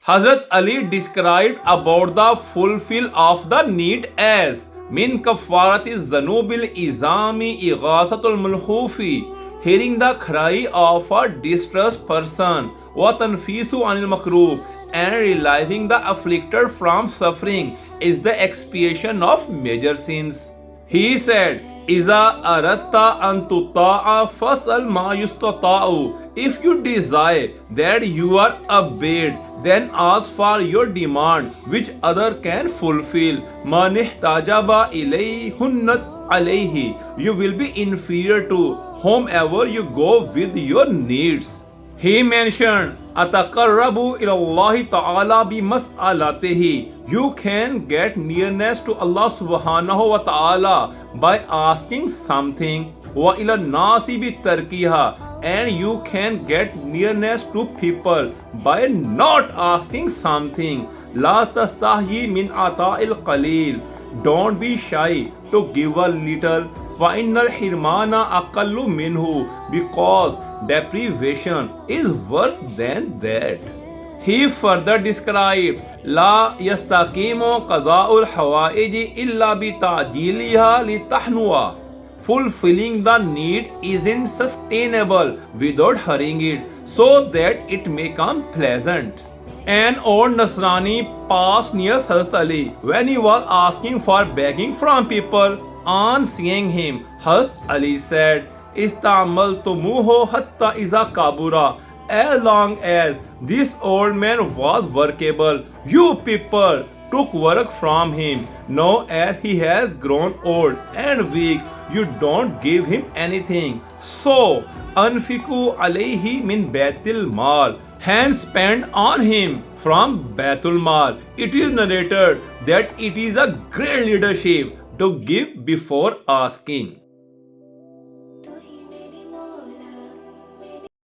Hazrat Ali described about the fulfill of the need as min kafarati zanubil izami ighasatul mulhufi, hearing the cry of a distressed person, wa tanfisu anil makrub, and relieving the afflicted from suffering is the expiation of major sins. He said, Iza aratta antuta'a fasal ma yustata'u. If you desire that you are obeyed, then ask for your demand which other can fulfill. Man ihtajaba ilayhunnat alayhi. You will be inferior to whomever you go with your needs. He mentioned, Ataqarrabu ilallahi ta'ala bi mas'alatihi. You can get nearness to Allah subhanahu wa ta'ala by asking something. Wa ila nasi bi tarkiha. And you can get nearness to people by not asking something. La tastahi min ata'il qalil. Don't be shy to give a little. Fa innal hirmana aqallu minhu. Because deprivation is worse than that. He further described, La yastaqimu qada'ul hawaiji illa bi ta'jiliha li tahnua. Fulfilling the need isn't sustainable without hurrying it so that it may come pleasant. An old Nasrani passed near Hazrat Ali when he was asking for begging from people. On seeing him, Hazrat Ali said, Istamaltumuhu hatta iza kabura. As long as this old man was workable, you people took work from him. Now as he has grown old and weak, you don't give him anything. So, anfiku alayhi min Baitul Mal. Hence spend on him from Baitul Mal. It is narrated that it is a great leadership to give before asking.